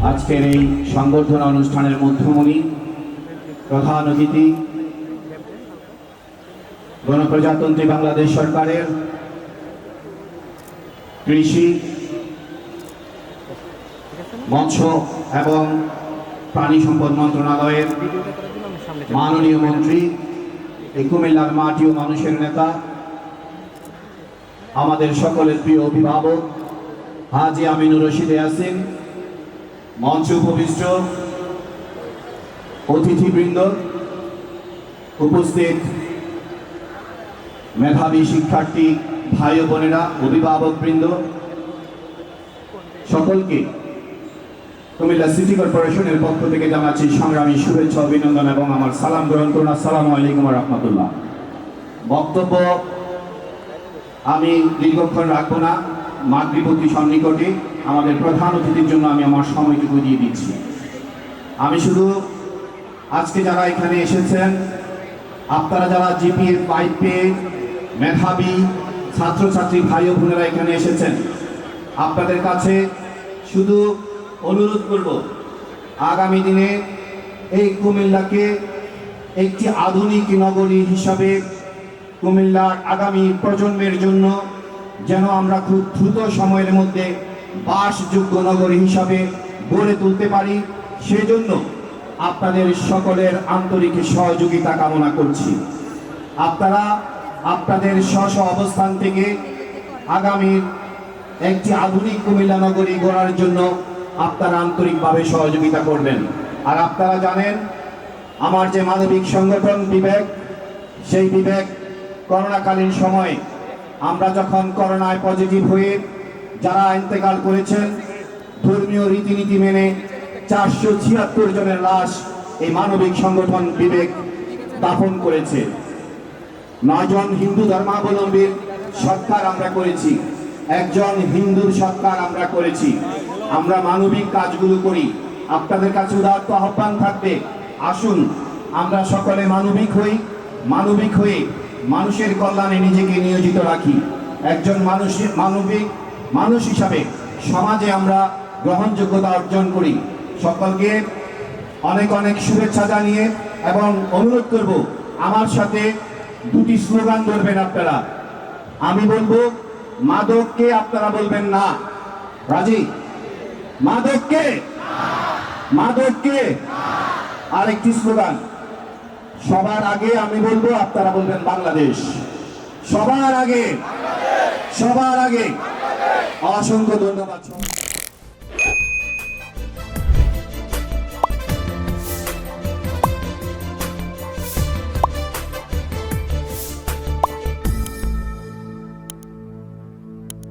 আজকের এই সংবর্ধনা অনুষ্ঠানের মধ্যমণি প্রধান অতিথি গণপ্রজাতন্ত্রী বাংলাদেশ সরকারের কৃষি, মৎস্য এবং প্রাণী সম্পদ মন্ত্রণালয়ের মাননীয় মন্ত্রী, এই কুমিল্লার মাটি ও মানুষের নেতা, আমাদের সকলের প্রিয় অভিভাবক হাজী আমিনুর রশিদ ইয়াসিন, মঞ্চে উপবিষ্ট অতিথিবৃন্দ, উপস্থিত মেধাবী শিক্ষার্থী ভাই ও বোনেরা, অভিভাবকবৃন্দ, সকলকে কুমিল্লা সিটি কর্পোরেশনের পক্ষ থেকে জানাচ্ছি সংগ্রামী শুভেচ্ছা, অভিনন্দন এবং আমার সালাম গ্রহণ করুন। আসসালামু আলাইকুম ওয়া রাহমাতুল্লাহ। বক্তব্য আমি দীর্ঘক্ষণ রাখবো না, মাগরিবতি সন্নিকটে আমাদের প্রধান অতিথির জন্য আমি আমার সময়টুকু দিয়ে দিচ্ছি। আমি শুধু আজকে যারা এখানে এসেছেন, আপনারা যারা জিপিএ 5 পেয়ে মেধাবী ছাত্রছাত্রী ভাই ও বোনেরা এখানে এসেছেন, আপনাদের কাছে শুধু অনুরোধ করব, আগামী দিনে এই কুমিল্লাকে একটি আধুনিক নগরী হিসাবে কুমিল্লার আগামী প্রজন্মের জন্য যেন আমরা খুব দ্রুত সময়ের মধ্যে বাসযোগ্য নগরী হিসাবে গড়ে তুলতে পারি, সেজন্য আপনাদের সকলের আন্তরিক সহযোগিতা কামনা করছি। আপনারা আপনাদের স্ব অবস্থান থেকে আগামী একটি আধুনিক কুমিল্লা নগরী গড়ার জন্য আপনারা আন্তরিকভাবে সহযোগিতা করবেন। আর আপনারা জানেন, আমার যে মানবিক সংগঠন বিবেক, সেই বিবেক করোনাকালীন সময়ে আমরা যখন করোনায় পজিটিভ হয়ে যারা ইন্তেকাল করেছেন, ধর্মীয় রীতিনীতি মেনে 476 জনের লাশ এই মানবিক সংগঠন বিবেক দাফন করেছে। 9 জন হিন্দু ধর্মাবলম্বীর সৎকার আমরা করেছি, একজন হিন্দুর সৎকার আমরা করেছি। আমরা মানবিক কাজগুলো করি। আপনাদের কাছে উদাত্ত আহ্বান থাকবে, আসুন আমরা সকলে মানবিক হয়ে মানুষের কল্যাণে নিজেকে নিয়োজিত রাখি। একজন মানবিক মানুষ হিসাবে সমাজে আমরা গ্রহণযোগ্যতা অর্জন করি। সকলকে অনেক অনেক শুভেচ্ছা জানিয়ে এবং অনুরোধ করব, আমার সাথে দুটি স্লোগান ধরবেন আপনারা। আমি বলবো মাদককে, আপনারা বলবেন না। রাজি? মাদককে, মাদককে। আরেকটি স্লোগান, সবার আগে আমি বলবো, আপনারা বলবেন বাংলাদেশ। সবার আগে, সবার আগে। অসংখ্য ধন্যবাদ।